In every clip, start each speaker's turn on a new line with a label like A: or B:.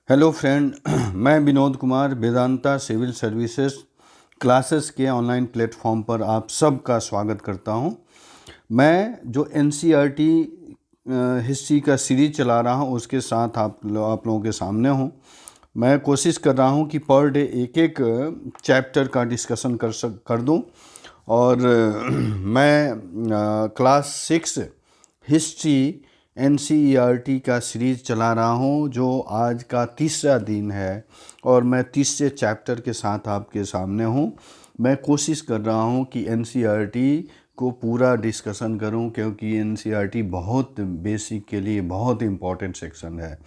A: Hello friend मैं Vinod Kumar Vedanta civil services classes के online platform पर आप सबका स्वागत करता हूं। मैं जो एनसीईआरटी हिस्ट्री का सीरीज चला रहा हूं उसके साथ आप लोगों के सामने हूं। मैं कोशिश कर रहा हूं कि पर डे एक एक चैप्टर का डिस्कशन कर दूं और मैं क्लास 6 हिस्ट्री एनसीईआरटी का सीरीज़ चला रहा हूँ जो आज का तीसरा दिन है और मैं तीसरे चैप्टर के साथ आपके सामने हूँ। मैं कोशिश कर रहा हूँ कि एनसीईआरटी को पूरा डिस्कशन करूं क्योंकि एनसीईआरटी बहुत बेसिक के लिए बहुत इम्पॉर्टेंट सेक्शन है।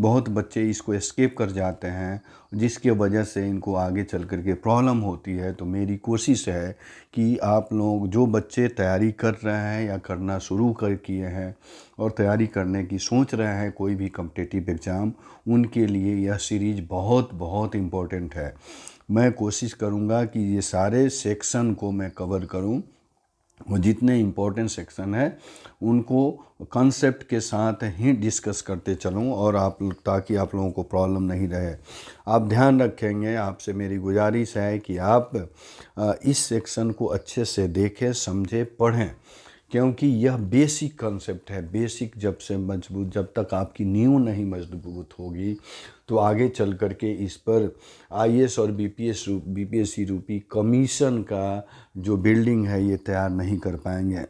A: बहुत बच्चे इसको एस्केप कर जाते हैं जिसके वजह से इनको आगे चल कर के प्रॉब्लम होती है। तो मेरी कोशिश है कि आप लोग जो बच्चे तैयारी कर रहे हैं या करना शुरू कर किए हैं और तैयारी करने की सोच रहे हैं कोई भी कॉम्पिटिटिव एग्ज़ाम, उनके लिए यह सीरीज़ बहुत बहुत इम्पोर्टेंट है। मैं कोशिश करूँगा कि ये सारे सेक्शन को मैं कवर करूँ और जितने इम्पोर्टेंट सेक्शन है उनको कॉन्सेप्ट के साथ ही डिस्कस करते चलूँ और ताकि आप लोगों को प्रॉब्लम नहीं रहे। आप ध्यान रखेंगे, आपसे मेरी गुजारिश है कि आप इस सेक्शन को अच्छे से देखें, समझें, पढ़ें क्योंकि यह बेसिक कॉन्सेप्ट है। बेसिक जब तक आपकी नींव नहीं मजबूत होगी तो आगे चल कर के इस पर आईएएस और बीपीएससी रूपी कमीशन का जो बिल्डिंग है ये तैयार नहीं कर पाएंगे।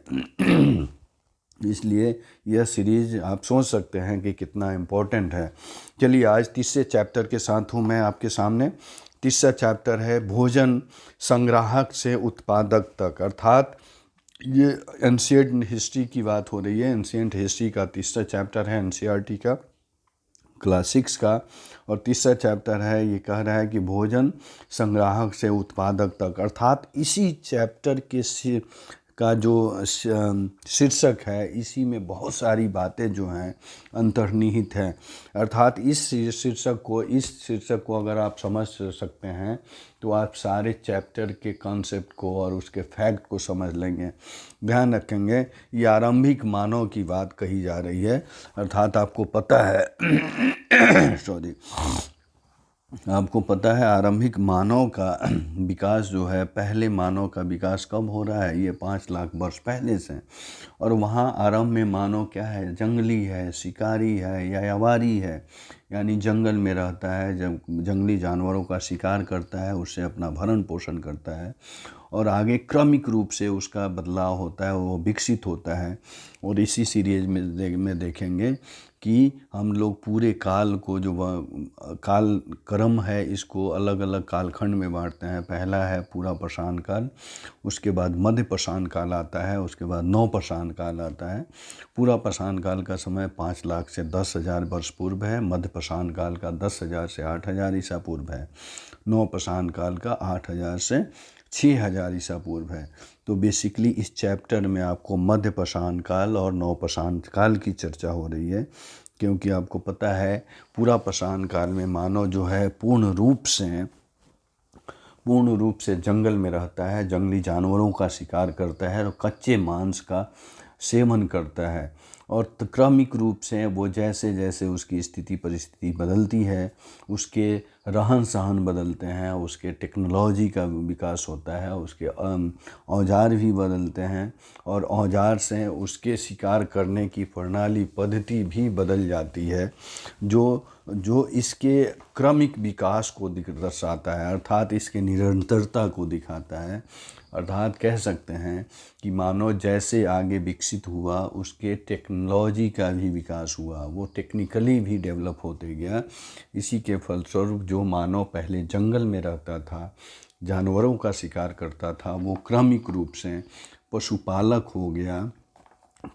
A: इसलिए यह सीरीज़ आप सोच सकते हैं कि कितना इम्पोर्टेंट है। चलिए आज तीसरे चैप्टर के साथ हूँ मैं आपके सामने। तीसरा चैप्टर है भोजन संग्राहक से उत्पादक तक, अर्थात ये एंशिएंट हिस्ट्री की बात हो रही है। एंशिएंट हिस्ट्री का तीसरा चैप्टर है एनसीईआरटी का क्लास 6 का, और तीसरा चैप्टर है ये कह रहा है कि भोजन संग्राहक से उत्पादक तक, अर्थात इसी चैप्टर के का जो शीर्षक है इसी में बहुत सारी बातें जो हैं अंतर्निहित हैं। अर्थात इस शीर्षक को अगर आप समझ सकते हैं तो आप सारे चैप्टर के कॉन्सेप्ट को और उसके फैक्ट को समझ लेंगे। ध्यान रखेंगे ये आरंभिक मानव की बात कही जा रही है। अर्थात आपको पता है सॉरी आपको पता है आरंभिक मानव का विकास जो है, पहले मानव का विकास कब हो रहा है, ये 5 लाख वर्ष पहले से। और वहाँ आरंभ में मानव क्या है, जंगली है, शिकारी है, यायावारी है, यानी जंगल में रहता है, जब जंगली जानवरों का शिकार करता है, उससे अपना भरण पोषण करता है और आगे क्रमिक रूप से उसका बदलाव होता है, वो विकसित होता है। और इसी सीरीज में देखेंगे कि हम लोग पूरे काल को जो काल क्रम है इसको अलग अलग कालखंड में बांटते हैं। पहला है पूरा पाषाण काल, उसके बाद मध्य पाषाण काल आता है, उसके बाद नव पाषाण काल आता है। पूरा पाषाण काल का समय 5 लाख से 10,000 वर्ष पूर्व है। मध्य पाषाण काल का 10,000 से 8,000 ईसा पूर्व है। नव पाषाण काल का 8,000 से 6,000 ईसा पूर्व है। तो बेसिकली इस चैप्टर में आपको मध्य पाषाण काल और नव पाषाण काल की चर्चा हो रही है, क्योंकि आपको पता है पूरा पाषाण काल में मानव जो है पूर्ण रूप से जंगल में रहता है, जंगली जानवरों का शिकार करता है और कच्चे मांस का सेवन करता है। और क्रमिक रूप से वो जैसे जैसे उसकी स्थिति परिस्थिति बदलती है, उसके रहन सहन बदलते हैं, उसके टेक्नोलॉजी का विकास होता है, उसके औजार भी बदलते हैं और औजार से उसके शिकार करने की प्रणाली पद्धति भी बदल जाती है, जो इसके क्रमिक विकास को दर्शाता है, अर्थात इसके निरंतरता को दिखाता है। अर्थात कह सकते हैं कि मानव जैसे आगे विकसित हुआ उसके टेक्नोलॉजी का भी विकास हुआ, वो टेक्निकली भी डेवलप होते गया। इसी के फलस्वरूप जो मानव पहले जंगल में रहता था, जानवरों का शिकार करता था, वो क्रमिक रूप से पशुपालक हो गया,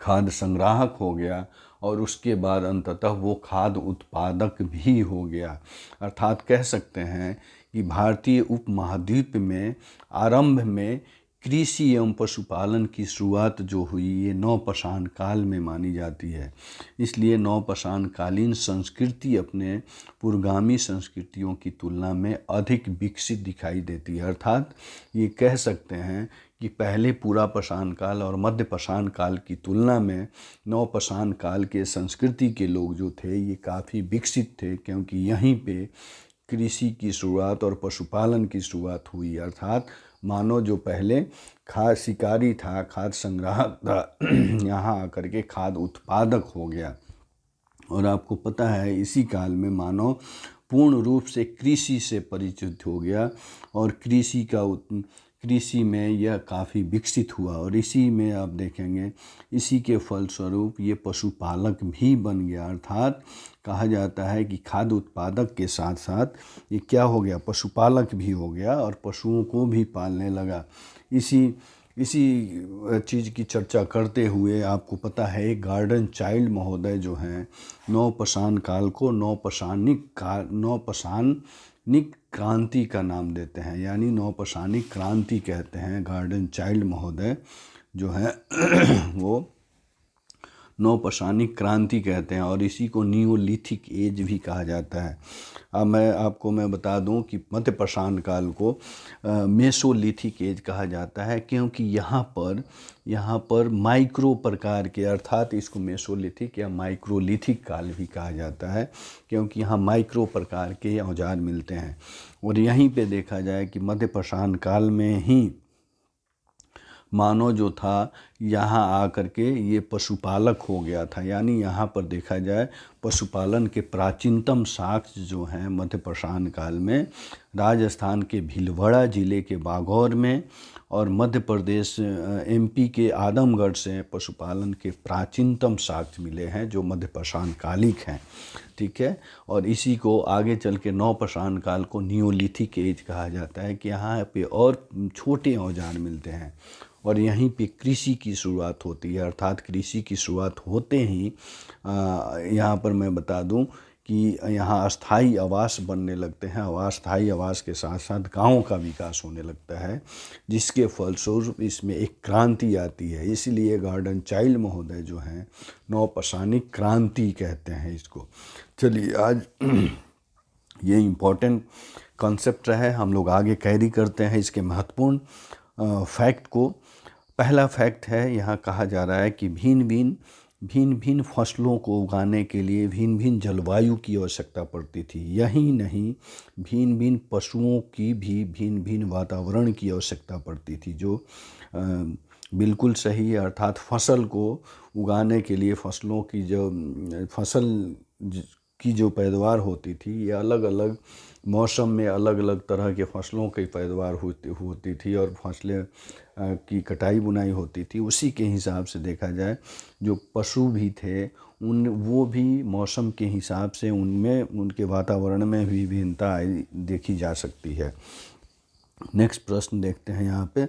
A: खाद्य संग्राहक हो गया और उसके बाद अंततः वो खाद्य उत्पादक भी हो गया। अर्थात कह सकते हैं कि भारतीय उपमहाद्वीप में आरंभ में कृषि एवं पशुपालन की शुरुआत जो हुई ये नवपाषाण काल में मानी जाती है। इसलिए नवपाषाण कालीन संस्कृति अपने पूर्वगामी संस्कृतियों की तुलना में अधिक विकसित दिखाई देती है। अर्थात ये कह सकते हैं कि पहले पूरा पाषाण काल और मध्य पाषाण काल की तुलना में नवपाषाण काल के संस्कृति के लोग जो थे ये काफ़ी विकसित थे, क्योंकि यहीं पे कृषि की शुरुआत और पशुपालन की शुरुआत हुई। अर्थात मानव जो पहले खाद शिकारी था, खाद संग्राहक था, यहाँ आकर के खाद उत्पादक हो गया। और आपको पता है इसी काल में मानव पूर्ण रूप से कृषि से परिचित हो गया और कृषि में यह काफ़ी विकसित हुआ। और इसी में आप देखेंगे इसी के फलस्वरूप ये पशुपालक भी बन गया। अर्थात कहा जाता है कि खाद्य उत्पादक के साथ साथ ये क्या हो गया, पशुपालक भी हो गया और पशुओं को भी पालने लगा। इसी चीज़ की चर्चा करते हुए आपको पता है गार्डन चाइल्ड महोदय जो हैं नवपाषाण काल को नवपाषाणिक क्रांति का नाम देते हैं, यानी नवपाषाणिक क्रांति कहते हैं। गार्डन चाइल्ड महोदय जो है वो नवपाषाणिक क्रांति कहते हैं और इसी को नियोलिथिक एज भी कहा जाता है। अब मैं बता दूं कि मध्य पाषाण काल को मेसोलिथिक एज कहा जाता है, क्योंकि यहाँ पर माइक्रो प्रकार के, अर्थात इसको मेसोलिथिक या माइक्रोलिथिक काल भी कहा जाता है, क्योंकि यहाँ माइक्रो प्रकार के औजार मिलते हैं। और यहीं पे देखा जाए कि मध्य पाषाण काल में ही मानव जो था यहाँ आकर के ये पशुपालक हो गया था। यानी यहाँ पर देखा जाए पशुपालन के प्राचीनतम साक्ष्य जो हैं मध्य पाषाण काल में राजस्थान के भीलवाड़ा ज़िले के बागौर में और मध्य प्रदेश एमपी के आदमगढ़ से पशुपालन के प्राचीनतम साक्ष्य मिले हैं जो मध्य पाषाण कालिक हैं। ठीक है, और इसी को आगे चल के नवपाषाण काल को नियोलिथिक एज कहा जाता है कि यहाँ पे और छोटे औजार मिलते हैं और यहीं पे कृषि की शुरुआत होती है। अर्थात कृषि की शुरुआत होते ही यहाँ पर मैं बता दूं कि यहाँ अस्थाई आवास बनने लगते हैं। अस्थाई आवास के साथ साथ गाँव का विकास होने लगता है, जिसके फलस्वरूप इसमें एक क्रांति आती है। इसीलिए गार्डन चाइल्ड महोदय जो हैं नवपाषाणिक क्रांति कहते हैं इसको। चलिए आज ये इम्पोर्टेंट कॉन्सेप्ट है, हम लोग आगे कैरी करते हैं इसके महत्वपूर्ण फैक्ट को। पहला फैक्ट है, यहाँ कहा जा रहा है कि भिन्न भिन्न फसलों को उगाने के लिए भिन्न भिन्न जलवायु की आवश्यकता पड़ती थी। यही नहीं, भिन्न भिन्न पशुओं की भी भिन्न भिन्न वातावरण की आवश्यकता पड़ती थी, जो बिल्कुल सही है। अर्थात फसल को उगाने के लिए फसल की जो पैदावार होती थी ये अलग अलग मौसम में अलग अलग तरह के फसलों की पैदावार होती थी और फसलें की कटाई बुनाई होती थी। उसी के हिसाब से देखा जाए जो पशु भी थे वो भी मौसम के हिसाब से उनमें उनके वातावरण में भी भिन्नता देखी जा सकती है। नेक्स्ट प्रश्न देखते हैं यहाँ पे।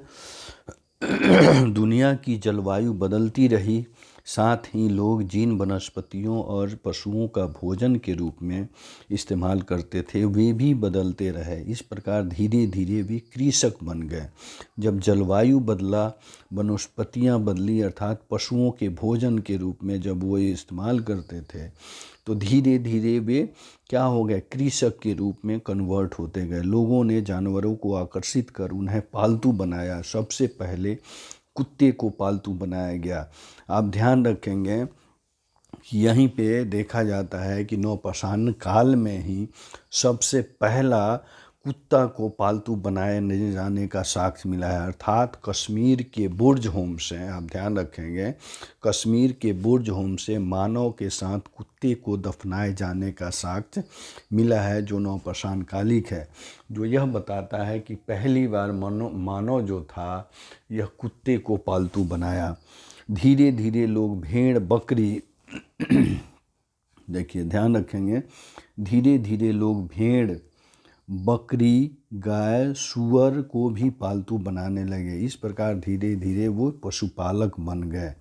A: दुनिया की जलवायु बदलती रही, साथ ही लोग जिन वनस्पतियों और पशुओं का भोजन के रूप में इस्तेमाल करते थे वे भी बदलते रहे। इस प्रकार धीरे धीरे वे कृषक बन गए। जब जलवायु बदला, वनस्पतियाँ बदली, अर्थात पशुओं के भोजन के रूप में जब वो इस्तेमाल करते थे तो धीरे धीरे वे क्या हो गए, कृषक के रूप में कन्वर्ट होते गए। लोगों ने जानवरों को आकर्षित कर उन्हें पालतू बनाया। सबसे पहले कुत्ते को पालतू बनाया गया। आप ध्यान रखेंगे कि यहीं पे देखा जाता है कि नवपाषाण काल में ही सबसे पहला कुत्ता को पालतू बनाए जाने का साक्ष्य मिला है। अर्थात कश्मीर के बुर्ज होम से, आप ध्यान रखेंगे, कश्मीर के बुर्ज होम से मानव के साथ कुत्ते को दफनाए जाने का साक्ष्य मिला है जो नवपाषाण कालिक है, जो यह बताता है कि पहली बार मानव जो था यह कुत्ते को पालतू बनाया। धीरे धीरे लोग भेड़ बकरी देखिए ध्यान रखेंगे, धीरे धीरे लोग भेड़ बकरी, गाय, सूअर को भी पालतू बनाने लगे। इस प्रकार धीरे धीरे वो पशुपालक बन गए।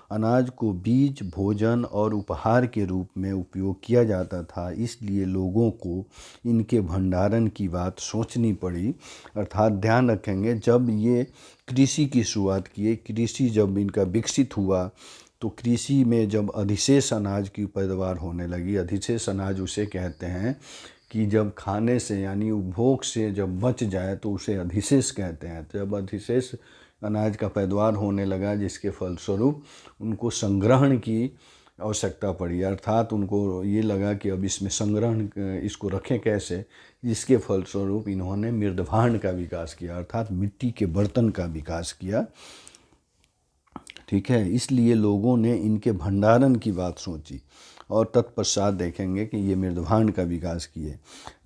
A: अनाज को बीज, भोजन और उपहार के रूप में उपयोग किया जाता था, इसलिए लोगों को इनके भंडारण की बात सोचनी पड़ी। अर्थात ध्यान रखेंगे, जब ये कृषि की शुरुआत किए, कृषि जब इनका विकसित हुआ, तो कृषि में जब अधिशेष अनाज की पैदावार होने लगी, अधिशेष अनाज उसे कहते हैं कि जब खाने से यानी उपभोग से जब बच जाए तो उसे अधिशेष कहते हैं। जब अधिशेष अनाज का पैदावार होने लगा, जिसके फलस्वरूप उनको संग्रहण की आवश्यकता पड़ी, अर्थात उनको ये लगा कि अब इसमें संग्रहण इसको रखें कैसे, जिसके फलस्वरूप इन्होंने मृदभांड का विकास किया, अर्थात मिट्टी के बर्तन का विकास किया। ठीक है, इसलिए लोगों ने इनके भंडारण की बात सोची और तत्पश्चात देखेंगे कि ये मृदभांड का विकास किए।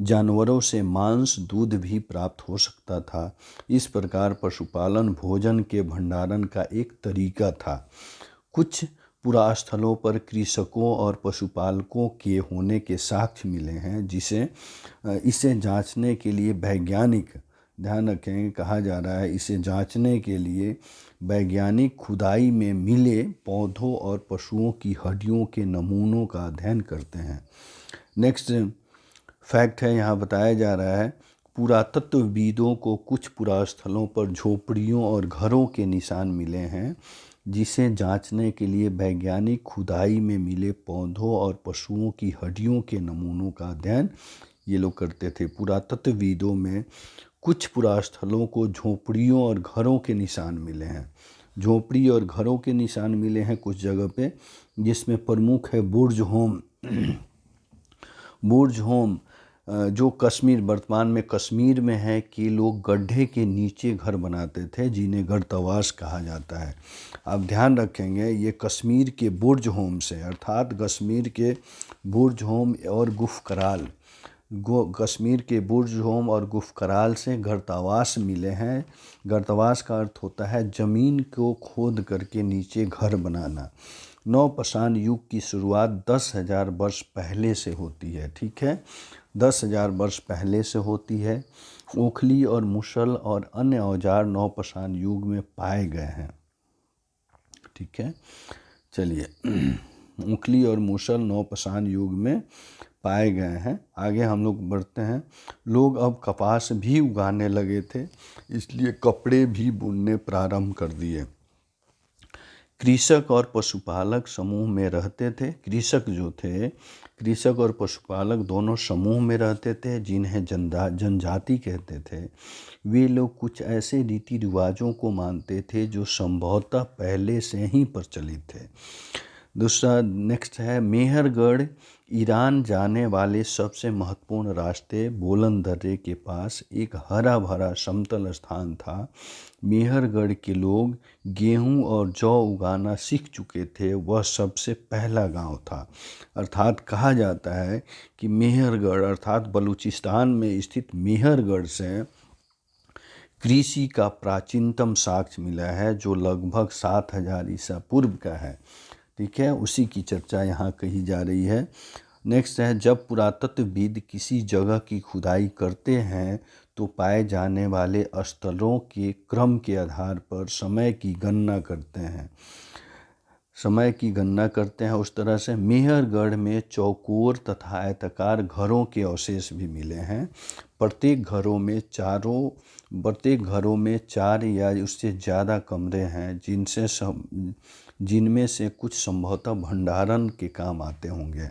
A: जानवरों से मांस, दूध भी प्राप्त हो सकता था। इस प्रकार पशुपालन भोजन के भंडारण का एक तरीका था। कुछ पुरास्थलों पर कृषकों और पशुपालकों के होने के साक्ष्य मिले हैं, इसे जांचने के लिए वैज्ञानिक, ध्यान रखें कहा जा रहा है, इसे जांचने के लिए वैज्ञानिक खुदाई में मिले पौधों और पशुओं की हड्डियों के नमूनों का अध्ययन करते हैं। नेक्स्ट फैक्ट है, यहाँ बताया जा रहा है, पुरातत्वविदों को कुछ पुरास्थलों पर झोपड़ियों और घरों के निशान मिले हैं, जिसे जांचने के लिए वैज्ञानिक खुदाई में मिले पौधों और पशुओं की हड्डियों के नमूनों का अध्ययन ये लोग करते थे। पुरातत्वविदों में कुछ पुरास्थलों को झोपड़ियों और घरों के निशान मिले हैं। झोपड़ी और घरों के निशान मिले हैं कुछ जगह पे, जिसमें प्रमुख है बुर्ज होम। बुर्ज होम जो कश्मीर, वर्तमान में कश्मीर में है, कि लोग गड्ढे के नीचे घर बनाते थे, जिन्हें गर्तावास कहा जाता है। आप ध्यान रखेंगे, ये कश्मीर के बुर्ज होम से, अर्थात कश्मीर के बुर्ज होम और गुफकराल, कश्मीर के बुर्ज होम और गुफकराल से गर्तावास मिले हैं। गर्तावास का अर्थ होता है ज़मीन को खोद करके नीचे घर बनाना। नवपाषाण युग की शुरुआत 10,000 वर्ष पहले से होती है। ठीक है, 10,000 वर्ष पहले से होती है। ओखली और मुसल और अन्य औजार नवपाषाण युग में पाए गए हैं। ठीक है, चलिए, ओखली और मुसल नवपाषाण युग में पाए गए हैं। आगे हम लोग बढ़ते हैं। लोग अब कपास भी उगाने लगे थे, इसलिए कपड़े भी बुनने प्रारंभ कर दिए। कृषक और पशुपालक समूह में रहते थे। कृषक और पशुपालक दोनों समूह में रहते थे, जिन्हें जनजाति कहते थे। वे लोग कुछ ऐसे रीति रिवाजों को मानते थे जो संभवतः पहले से ही प्रचलित थे। दूसरा नेक्स्ट है, मेहरगढ़ ईरान जाने वाले सबसे महत्वपूर्ण रास्ते बोलन दर्रे के पास एक हरा भरा समतल स्थान था। मेहरगढ़ के लोग गेहूं और जौ उगाना सीख चुके थे। वह सबसे पहला गांव था। अर्थात कहा जाता है कि मेहरगढ़ अर्थात बलूचिस्तान में स्थित मेहरगढ़ से कृषि का प्राचीनतम साक्ष्य मिला है, जो लगभग 7,000 ईसा पूर्व का है। ठीक है, उसी की चर्चा यहाँ कही जा रही है। नेक्स्ट है, जब पुरातत्वविद किसी जगह की खुदाई करते हैं तो पाए जाने वाले स्थलों के क्रम के आधार पर समय की गणना करते हैं। उस तरह से मेहरगढ़ में चौकोर तथा आयताकार घरों के अवशेष भी मिले हैं। प्रत्येक घरों में 4 या उससे ज़्यादा कमरे हैं, जिनमें से कुछ संभवतः भंडारण के काम आते होंगे।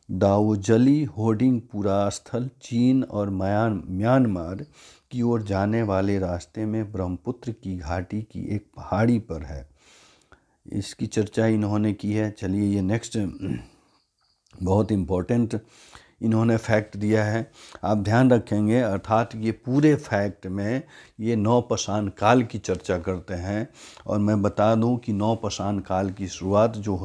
A: दाओजली होर्डिंग पुरास्थल चीन और म्यांमार की ओर जाने वाले रास्ते में ब्रह्मपुत्र की घाटी की एक पहाड़ी पर है। इसकी चर्चा इन्होंने की है। चलिए, ये नेक्स्ट बहुत इम्पोर्टेंट इन्होंने फैक्ट दिया है, आप ध्यान रखेंगे। अर्थात ये पूरे फैक्ट में ये नवपाषाण काल की चर्चा करते हैं। और मैं बता दूं कि नवपाषाण काल की शुरुआत जो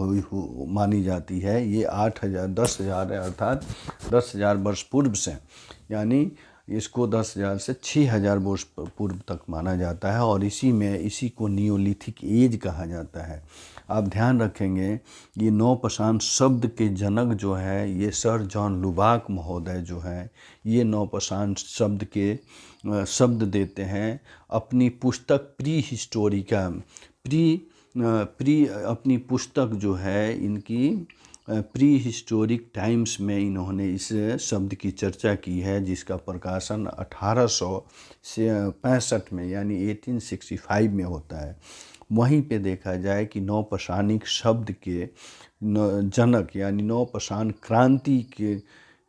A: मानी जाती है ये 10,000 है, अर्थात 10,000 वर्ष पूर्व से, यानी इसको 10,000 से 6,000 वर्ष पूर्व तक माना जाता है। और इसी को नियोलिथिक एज कहा जाता है। आप ध्यान रखेंगे ये नौपाषाण शब्द के जनक जो है ये सर जॉन लुबाक महोदय जो है, ये नौपाषाण शब्द के शब्द देते हैं अपनी पुस्तक प्री हिस्टोरिका प्री अपनी पुस्तक जो है इनकी प्री हिस्टोरिक टाइम्स में इन्होंने इस शब्द की चर्चा की है, जिसका प्रकाशन 1865 में यानी 1865 में होता है। वहीं पे देखा जाए कि नौपाषाणिक शब्द के जनक यानी नौपाषाण क्रांति के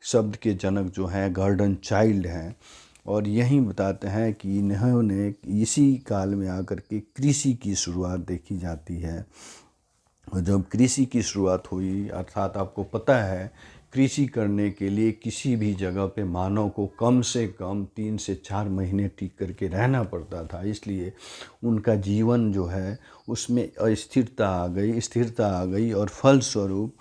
A: शब्द के जनक जो हैं गॉर्डन चाइल्ड हैं, और यही बताते हैं कि इन्होंने इसी काल में आकर के कृषि की शुरुआत देखी जाती है। और जब कृषि की शुरुआत हुई, अर्थात आपको पता है कृषि करने के लिए किसी भी जगह पे मानव को कम से कम 3 से 4 महीने टिक करके रहना पड़ता था, इसलिए उनका जीवन जो है उसमें अस्थिरता आ गई और फलस्वरूप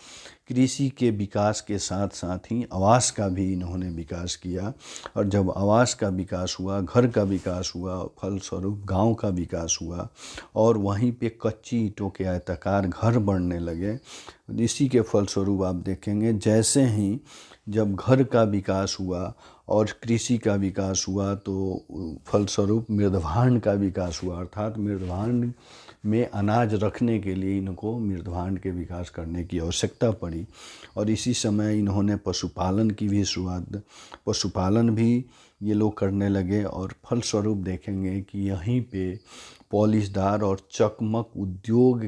A: कृषि के विकास के साथ साथ ही आवास का भी इन्होंने विकास किया। और जब आवास का विकास हुआ, घर का विकास हुआ, फलस्वरूप गांव का विकास हुआ और वहीं पे कच्ची ईंटों के आयताकार घर बनने लगे। इसी के फलस्वरूप आप देखेंगे जैसे ही जब घर का विकास हुआ और कृषि का विकास हुआ तो फलस्वरूप मृदभांड का विकास हुआ, अर्थात मृदभांड में अनाज रखने के लिए इनको मृदभांड के विकास करने की आवश्यकता पड़ी। और इसी समय इन्होंने पशुपालन की भी शुरुआत, पशुपालन भी ये लोग करने लगे और फलस्वरूप देखेंगे कि यहीं पे पॉलिशदार और चकमक उद्योग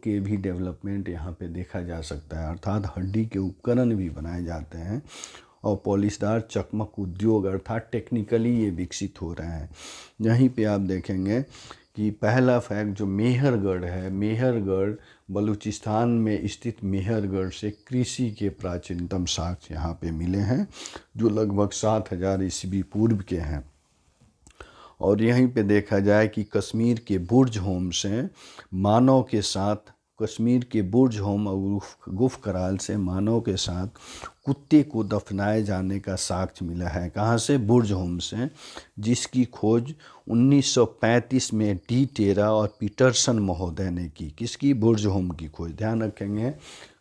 A: के भी डेवलपमेंट यहाँ पे देखा जा सकता है, अर्थात हड्डी के उपकरण भी बनाए जाते हैं और पॉलिशदार चकमक उद्योग अर्थात टेक्निकली ये विकसित हो रहे हैं। यहीं पे आप देखेंगे कि पहला फैक्ट जो मेहरगढ़ है, मेहरगढ़ बलूचिस्तान में स्थित मेहरगढ़ से कृषि के प्राचीनतम साक्ष्य यहाँ पे मिले हैं जो लगभग 7000 ईस्वी पूर्व के हैं। और यहीं पे देखा जाए कि कश्मीर के बुर्ज होम से मानव के साथ, कश्मीर के बुर्ज होम और गुफ कराल से मानव के साथ कुत्ते को दफनाए जाने का साक्ष्य मिला है। कहाँ से? बुर्ज होम से, जिसकी खोज 1935 में डी टेरा और पीटरसन महोदय ने की। किसकी? बुर्ज होम की खोज। ध्यान रखेंगे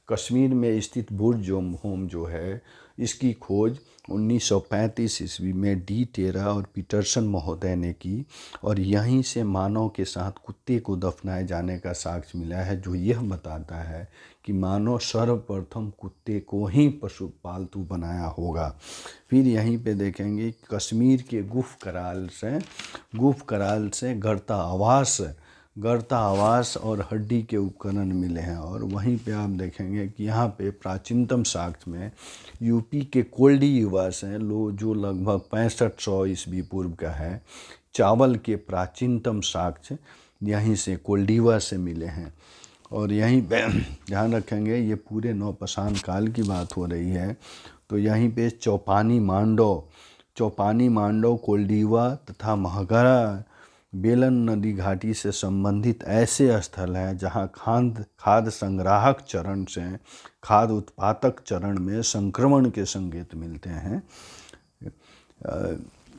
A: कश्मीर में स्थित बुर्ज होम जो है इसकी खोज 1935 ईस्वी में डी टेरा और पीटरसन महोदय ने की और यहीं से मानव के साथ कुत्ते को दफनाए जाने का साक्ष्य मिला है, जो यह बताता है कि मानव सर्वप्रथम कुत्ते को ही पशु पालतू बनाया होगा। फिर यहीं पे देखेंगे कश्मीर के गुफ कराल से गढ़ता आवास और हड्डी के उपकरण मिले हैं। और वहीं पे आप देखेंगे कि यहाँ पे प्राचीनतम साक्ष्य में यूपी के कोल्डी युवास हैं जो लगभग 6500 ईस्वी पूर्व का है। चावल के प्राचीनतम साक्ष्य यहीं से कोल्डीवा से मिले हैं। और यहीं पे ध्यान रखेंगे ये पूरे नौपाषाण काल की बात हो रही है, तो यहीं पे चौपानी मांडव कोल्डीवा तथा महगरा बेलन नदी घाटी से संबंधित ऐसे स्थल हैं जहां खाद्य संग्राहक चरण से खाद्य उत्पादक चरण में संक्रमण के संकेत मिलते हैं।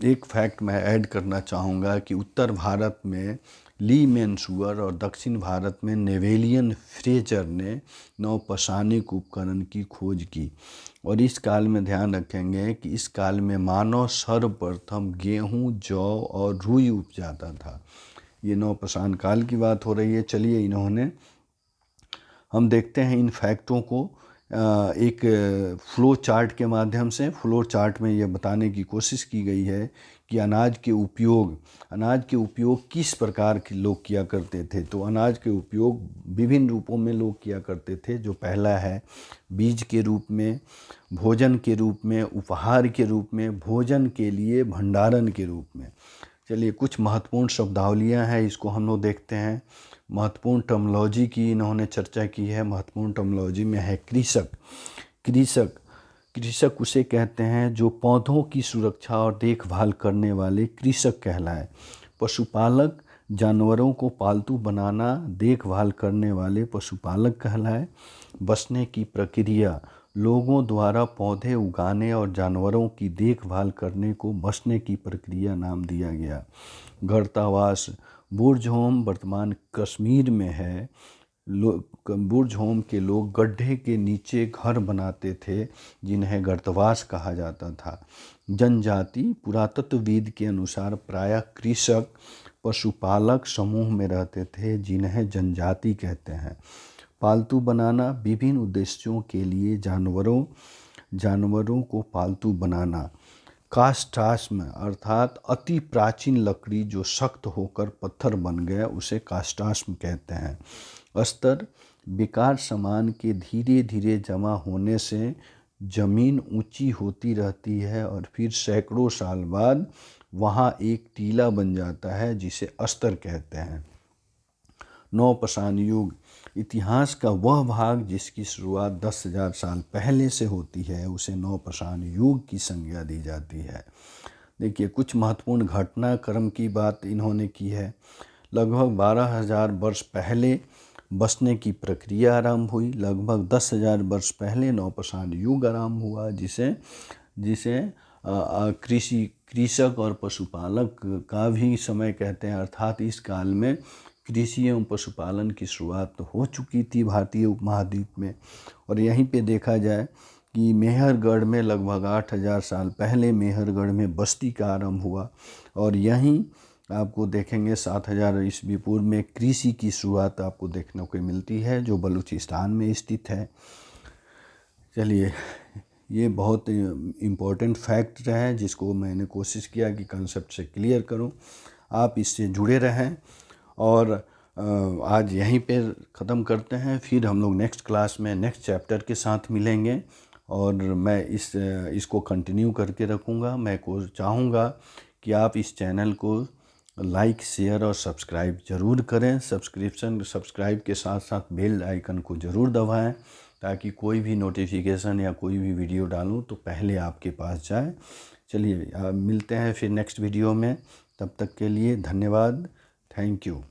A: एक फैक्ट मैं ऐड करना चाहूँगा कि उत्तर भारत में ली मेन्सुअर और दक्षिण भारत में नेवेलियन फ्रेजर ने नौपाषाणिक उपकरण की खोज की। और इस काल में ध्यान रखेंगे कि इस काल में मानव सर्वप्रथम गेहूं, जौ और रुई उपजाता था। ये नौपाषाण काल की बात हो रही है। चलिए हम देखते हैं इन फैक्टों को एक फ्लो चार्ट के माध्यम से। फ्लो चार्ट में ये बताने की कोशिश की गई है कि अनाज के उपयोग किस प्रकार के लोग किया करते थे। तो अनाज के उपयोग विभिन्न रूपों में लोग किया करते थे। जो पहला है बीज के रूप में, भोजन के रूप में, उपहार के रूप में, भोजन के लिए, भंडारण के रूप में। चलिए कुछ महत्वपूर्ण शब्दावलियाँ हैं, इसको हम लोग देखते हैं। महत्वपूर्ण टर्मिनोलॉजी की इन्होंने चर्चा की है। महत्वपूर्ण टर्मिनोलॉजी में है कृषक उसे कहते हैं जो पौधों की सुरक्षा और देखभाल करने वाले कृषक कहलाए। पशुपालक जानवरों को पालतू बनाना, देखभाल करने वाले पशुपालक कहलाए। बसने की प्रक्रिया, लोगों द्वारा पौधे उगाने और जानवरों की देखभाल करने को बसने की प्रक्रिया नाम दिया गया। गढ़तावास, बुर्ज होम वर्तमान कश्मीर में है। बुर्ज होम के लोग गड्ढे के नीचे घर बनाते थे जिन्हें गर्तवास कहा जाता था। जनजाति पुरातत्वविद के अनुसार प्रायः कृषक पशुपालक समूह में रहते थे जिन्हें जनजाति कहते हैं। पालतू बनाना विभिन्न उद्देश्यों के लिए जानवरों को पालतू बनाना। कास्टास्म अर्थात अति प्राचीन लकड़ी जो सख्त होकर पत्थर बन गया उसे कास्टास्म कहते हैं। स्तर बेकार सामान के धीरे धीरे जमा होने से जमीन ऊंची होती रहती है और फिर सैकड़ों साल बाद वहाँ एक टीला बन जाता है जिसे अस्तर कहते हैं। नवपाषाण युग इतिहास का वह भाग जिसकी शुरुआत 10,000 साल पहले से होती है उसे नवपाषाण युग की संज्ञा दी जाती है। देखिए कुछ महत्वपूर्ण घटनाक्रम की बात इन्होंने की है। लगभग 12,000 वर्ष पहले बसने की प्रक्रिया आरंभ हुई। लगभग 10,000 वर्ष पहले नवपाषाण युग आरंभ हुआ जिसे कृषक और पशुपालक का भी समय कहते हैं। अर्थात इस काल में कृषि एवं पशुपालन की शुरुआत तो हो चुकी थी भारतीय उपमहाद्वीप में। और यहीं पे देखा जाए कि मेहरगढ़ में लगभग 8,000 साल पहले मेहरगढ़ में बस्ती का आरंभ हुआ। और यहीं आपको देखेंगे 7,000 ईस्वी पूर्व में कृषि की शुरुआत आपको देखने को मिलती है जो बलूचिस्तान में स्थित है। चलिए ये बहुत इम्पोर्टेंट फैक्ट है जिसको मैंने कोशिश किया कि कंसेप्ट से क्लियर करूं। आप इससे जुड़े रहें और आज यहीं पे ख़त्म करते हैं। फिर हम लोग नेक्स्ट क्लास में नेक्स्ट चैप्टर के साथ मिलेंगे और मैं इसको कंटिन्यू करके रखूँगा। मैं चाहूँगा कि आप इस चैनल को लाइक शेयर और सब्सक्राइब ज़रूर करें। सब्सक्राइब के साथ साथ बेल आइकन को ज़रूर दबाएं ताकि कोई भी नोटिफिकेशन या कोई भी वीडियो डालूं तो पहले आपके पास जाए। चलिए मिलते हैं फिर नेक्स्ट वीडियो में। तब तक के लिए धन्यवाद। Thank you.